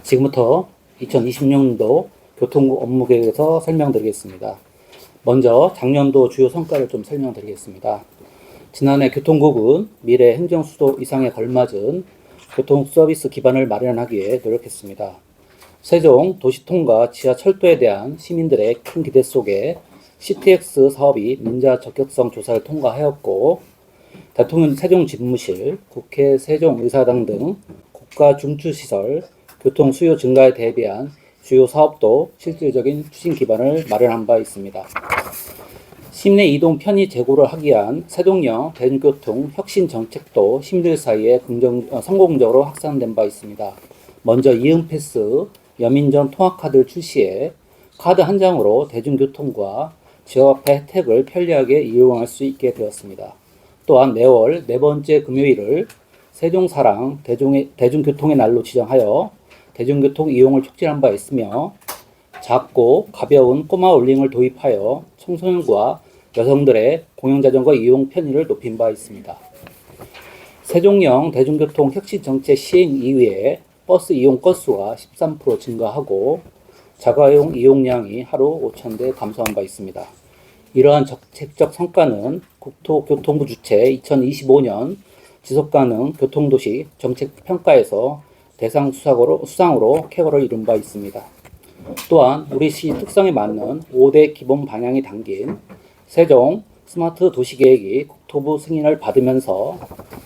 지금부터 2026년도 교통부 업무계획에서 설명드리겠습니다. 먼저 작년도 주요 성과를 좀 설명드리겠습니다. 지난해 교통국은 미래 행정수도 이상에 걸맞은 교통서비스 기반을 마련하기 위해 노력했습니다. 세종 도시통과 지하철도에 대한 시민들의 큰 기대 속에 CTX 사업이 민자 적격성 조사를 통과하였고, 대통령 세종집무실, 국회 세종의사당 등 국가 중추시설, 교통 수요 증가에 대비한 주요 사업도 실질적인 추진 기반을 마련한 바 있습니다. 시민의 이동 편의 제고를 하기 위한 세종형 대중교통 혁신 정책도 시민들 사이에 성공적으로 확산된 바 있습니다. 먼저 이응패스, 여민전 통합카드를 출시해 카드 한 장으로 대중교통과 지역화폐 혜택을 편리하게 이용할 수 있게 되었습니다. 또한 매월 네 번째 금요일을 세종사랑 대중교통의 날로 지정하여 대중교통 이용을 촉진한 바 있으며, 작고 가벼운 꼬마 올링을 도입하여 청소년과 여성들의 공영자전거 이용 편의를 높인 바 있습니다. 세종형 대중교통 혁신 정책 시행 이후에 버스 이용 건수가 13% 증가하고 자가용 이용량이 하루 5,000대 감소한 바 있습니다. 이러한 정책적 성과는 국토교통부 주최 2025년 지속가능 교통도시 정책평가에서 대상 수상으로 쾌거를 이룬 바 있습니다. 또한 우리시 특성에 맞는 5대 기본 방향이 담긴 세종 스마트 도시계획이 국토부 승인을 받으면서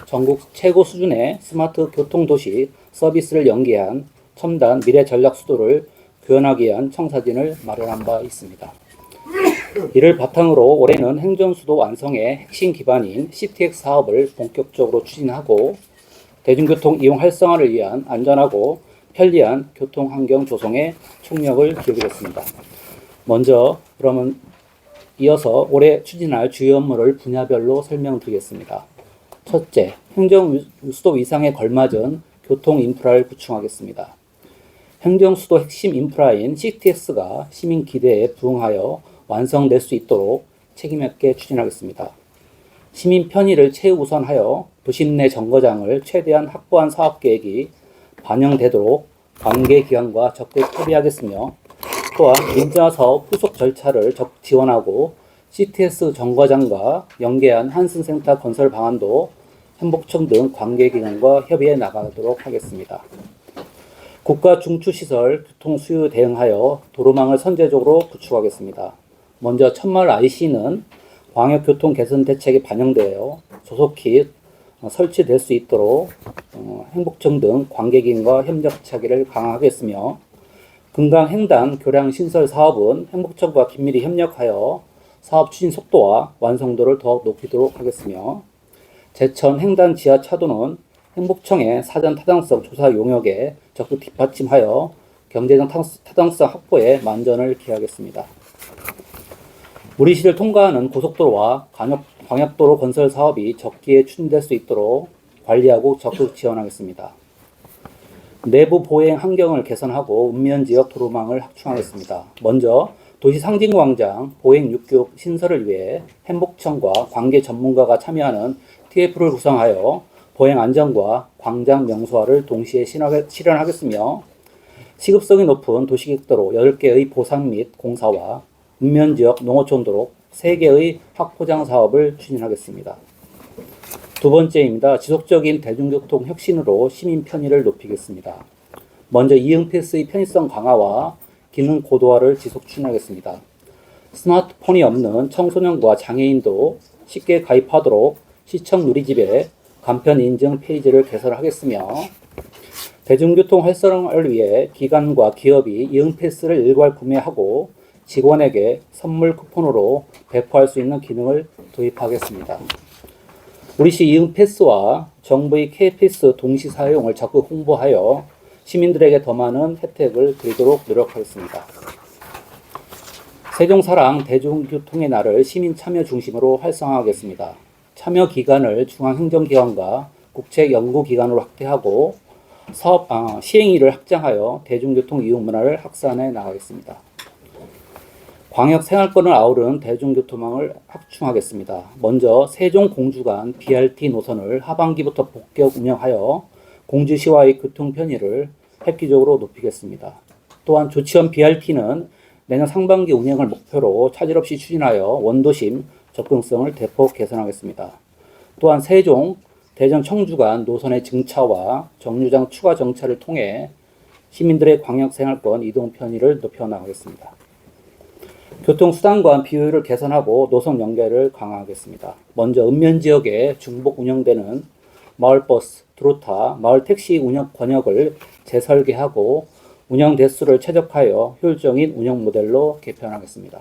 전국 최고 수준의 스마트 교통도시 서비스를 연계한 첨단 미래 전략 수도를 구현하기 위한 청사진을 마련한 바 있습니다. 이를 바탕으로 올해는 행정수도 완성의 핵심 기반인 CTX 사업을 본격적으로 추진하고 대중교통 이용 활성화를 위한 안전하고 편리한 교통 환경 조성에 총력을 기울이겠습니다. 먼저 그러면 이어서 올해 추진할 주요 업무를 분야별로 설명드리겠습니다. 첫째, 행정수도 이상에 걸맞은 교통 인프라를 구축하겠습니다. 행정수도 핵심 인프라인 CTX가 시민 기대에 부응하여 완성될 수 있도록 책임있게 추진하겠습니다. 시민 편의를 최우선하여 도심 내 정거장을 최대한 확보한 사업계획이 반영되도록 관계기관과 적극 협의하겠으며, 또한 민자사업 후속 절차를 적극 지원하고 CTS 정거장과 연계한 한승센터 건설 방안도 행복청 등 관계기관과 협의해 나가도록 하겠습니다. 국가 중추시설 교통 수요 대응하여 도로망을 선제적으로 구축하겠습니다. 먼저 천마을 IC는 광역교통 개선 대책에 반영되어 조속히 설치될 수 있도록 행복청 등 관계기관과 협력하기를 강화하겠으며, 금강 횡단 교량 신설 사업은 행복청과 긴밀히 협력하여 사업 추진 속도와 완성도를 더욱 높이도록 하겠으며, 제천 횡단 지하 차도는 행복청의 사전 타당성 조사 용역에 적극 뒷받침하여 경제적 타당성 확보에 만전을 기하겠습니다. 우리시를 통과하는 고속도로와 광역도로 건설 사업이 적기에 추진될 수 있도록 관리하고 적극 지원하겠습니다. 내부 보행 환경을 개선하고 읍면지역 도로망을 확충하겠습니다. 먼저 도시 상징광장 보행 6교육 신설을 위해 행복청과 관계 전문가가 참여하는 TF를 구성하여 보행 안전과 광장 명소화를 동시에 실현하겠으며, 시급성이 높은 도시계획도로 10개의 보상 및 공사와 읍면지역 농어촌도로 3개의 확포장 사업을 추진하겠습니다. 두 번째입니다. 지속적인 대중교통 혁신으로 시민 편의를 높이겠습니다. 먼저 이응패스의 편의성 강화와 기능 고도화를 지속 추진하겠습니다. 스마트폰이 없는 청소년과 장애인도 쉽게 가입하도록 시청 누리집에 간편 인증 페이지를 개설하겠으며, 대중교통 활성화를 위해 기관과 기업이 이응패스를 일괄 구매하고 직원에게 선물 쿠폰으로 배포할 수 있는 기능을 도입하겠습니다. 우리시 이응패스와 정부의 K패스 동시 사용을 적극 홍보하여 시민들에게 더 많은 혜택을 드리도록 노력하겠습니다. 세종사랑 대중교통의 날을 시민 참여 중심으로 활성화하겠습니다. 참여 기간을 중앙행정기관과 국책연구기관으로 확대하고 시행일을 확장하여 대중교통 이용 문화를 확산해 나가겠습니다. 광역 생활권을 아우른 대중교통망을 확충하겠습니다. 먼저 세종 공주 간 BRT 노선을 하반기부터 본격 운영하여 공주시와의 교통 편의를 획기적으로 높이겠습니다. 또한 조치원 BRT는 내년 상반기 운행을 목표로 차질 없이 추진하여 원도심 접근성을 대폭 개선하겠습니다. 또한 세종, 대전, 청주 간 노선의 증차와 정류장 추가 정차를 통해 시민들의 광역생활권 이동 편의를 높여나가겠습니다. 교통수단 간 비효율을 개선하고 노선 연결을 강화하겠습니다. 먼저 읍면 지역에 중복 운영되는 마을버스, 트로타, 마을택시 운영 권역을 재설계하고 운영 대수를 최적화하여 효율적인 운영 모델로 개편하겠습니다.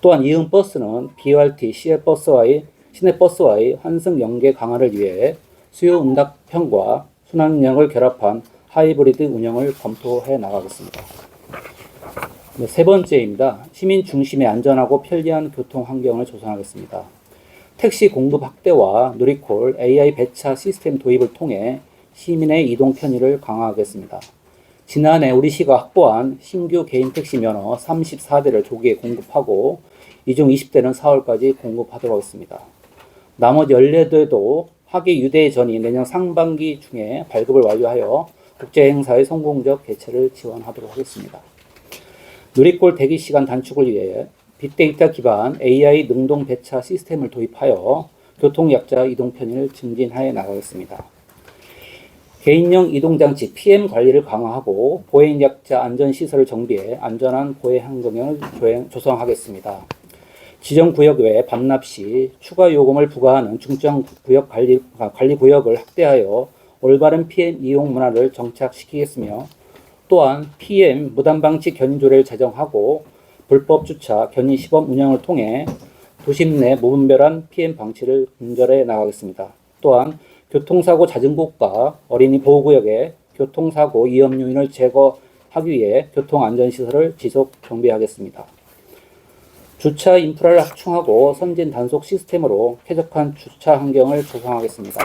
또한 이응 버스는 BRT, 시내버스와의 환승 연계 강화를 위해 수요 응답형과 순환형을 결합한 하이브리드 운영을 검토해 나가겠습니다. 세 번째입니다. 시민 중심의 안전하고 편리한 교통 환경을 조성하겠습니다. 택시 공급 확대와 누리콜, AI 배차 시스템 도입을 통해 시민의 이동 편의를 강화하겠습니다. 지난해 우리 시가 확보한 신규 개인 택시 면허 34대를 조기에 공급하고 이 중 20대는 4월까지 공급하도록 하겠습니다. 나머지 14대도 학예 유대 전이 내년 상반기 중에 발급을 완료하여 국제행사의 성공적 개최를 지원하도록 하겠습니다. 누리콜 대기시간 단축을 위해 빅데이터 기반 AI 능동 배차 시스템을 도입하여 교통약자 이동 편의를 증진하여 나가겠습니다. 개인용 이동장치 PM 관리를 강화하고 보행약자 안전시설을 정비해 안전한 보행 환경을 조성하겠습니다. 지정구역 외 반납 시 추가 요금을 부과하는 중점구역 관리구역을 확대하여 올바른 PM 이용 문화를 정착시키겠으며 또한 PM 무단방치 견인조례를 제정하고 불법 주차 견인 시범 운영을 통해 도심 내 무분별한 PM 방치를 근절해 나가겠습니다. 또한 교통사고 잦은 곳과 어린이 보호구역에 교통사고 위험 요인을 제거하기 위해 교통안전시설을 지속 정비하겠습니다. 주차 인프라를 확충하고 선진 단속 시스템으로 쾌적한 주차 환경을 조성하겠습니다.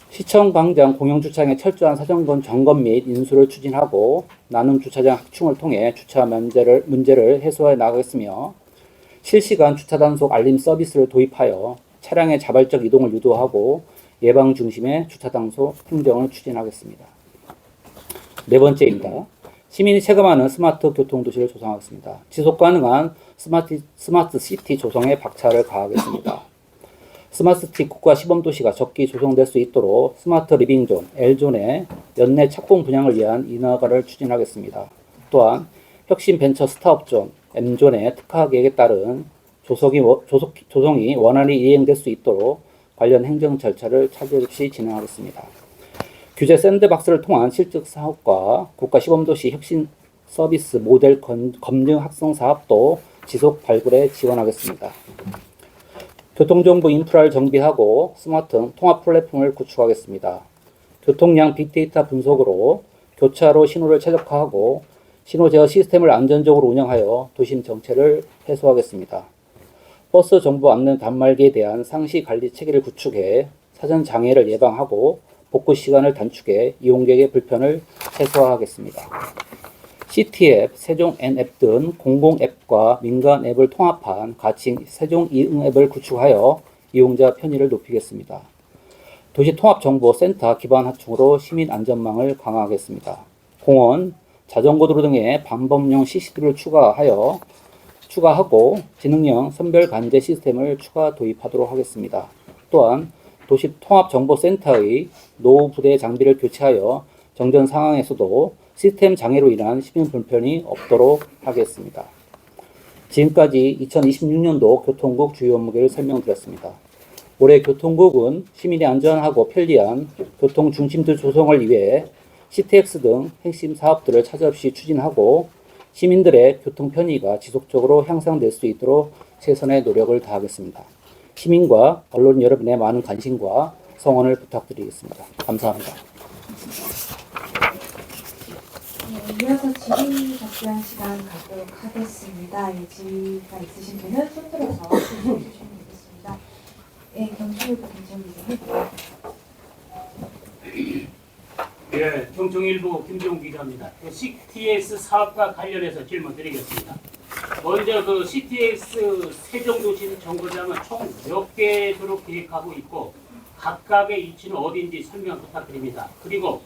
시청 광장 공영주차장의 철저한 사전 점검 및 인수를 추진하고 나눔 주차장 확충을 통해 주차 문제를 해소해 나가겠으며 실시간 주차 단속 알림 서비스를 도입하여 차량의 자발적 이동을 유도하고 예방 중심의 주차 단속 행정을 추진하겠습니다. 네 번째입니다. 시민이 체감하는 스마트 교통도시를 조성하겠습니다. 지속 가능한 스마트 시티 조성에 박차를 가하겠습니다. 스마트시티 국가 시범도시가 적기 조성될 수 있도록 스마트 리빙존, L존의 연내 착공 분양을 위한 인허가를 추진하겠습니다. 또한 혁신 벤처 스타트업존, M존의 특화 계획에 따른 조성이 원활히 이행될 수 있도록 관련 행정 절차를 차질 없이 진행하겠습니다. 규제 샌드박스를 통한 실증 사업과 국가 시범도시 혁신 서비스 모델 검증 학성 사업도 지속 발굴에 지원하겠습니다. 교통정보 인프라를 정비하고 스마트 통합 플랫폼을 구축하겠습니다. 교통량 빅데이터 분석으로 교차로 신호를 최적화하고 신호 제어 시스템을 안전적으로 운영하여 도심 정체를 해소하겠습니다. 버스 정보 안내 단말기에 대한 상시 관리 체계를 구축해 사전 장애를 예방하고 복구 시간을 단축해 이용객의 불편을 해소하겠습니다. 시티앱, 세종 N앱 등 공공 앱과 민간 앱을 통합한 가칭 세종 이응 앱을 구축하여 이용자 편의를 높이겠습니다. 도시통합정보센터 기반 확충으로 시민 안전망을 강화하겠습니다. 공원, 자전거도로 등의 방범용 CCTV를 추가하고 지능형 선별 관제 시스템을 추가 도입하도록 하겠습니다. 또한 도시통합정보센터의 노후 부대 장비를 교체하여 정전 상황에서도 시스템 장애로 인한 시민 불편이 없도록 하겠습니다. 지금까지 2026년도 교통국 주요 업무계를 설명드렸습니다. 올해 교통국은 시민이 안전하고 편리한 교통 중심도 조성을 위해 CTX 등 핵심 사업들을 차질없이 추진하고 시민들의 교통 편의가 지속적으로 향상될 수 있도록 최선의 노력을 다하겠습니다. 시민과 언론 여러분의 많은 관심과 성원을 부탁드리겠습니다. 감사합니다. 네, 이어서 질의 답변 시간 갖도록 하겠습니다. 질의가 있으신 분은 손 들어서 질문해 주시면 되겠습니다. 네, 경찰부 김정기자님. 예, 경청일보 김종 기자입니다. CTX 사업과 관련해서 질문 드리겠습니다. 먼저 그 CTX 세종도시 정거장은 총 몇 개도로 계획하고 있고 각각의 위치는 어디인지 설명 부탁드립니다. 그리고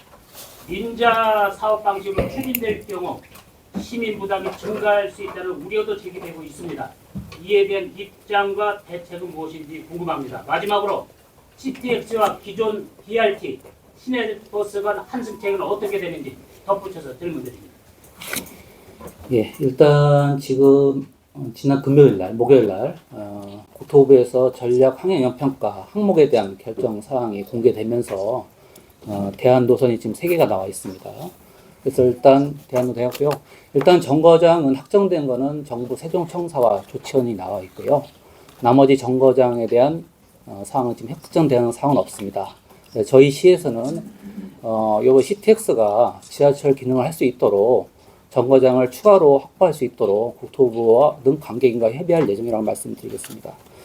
민자 사업 방식으로 추진될 경우 시민 부담이 증가할 수 있다는 우려도 제기되고 있습니다. 이에 대한 입장과 대책은 무엇인지 궁금합니다. 마지막으로 CTX와 기존 BRT, 시내버스 간 환승책은 어떻게 되는지 덧붙여서 질문드립니다. 예, 일단 지금 지난 금요일 날, 목요일 날 국토부에서 전략 항행연평가 항목에 대한 결정 사항이 공개되면서 대안 노선이 지금 3개가 나와 있습니다. 그래서 일단 대안도 되었고요. 일단 정거장은 확정된 거는 정부 세종청사와 조치원이 나와 있고요. 나머지 정거장에 대한 사항은 지금 확정되는 사항은 없습니다. 저희 시에서는 요 CTX가 지하철 기능을 할 수 있도록 정거장을 추가로 확보할 수 있도록 국토부와 등 관계인과 협의할 예정이라고 말씀드리겠습니다.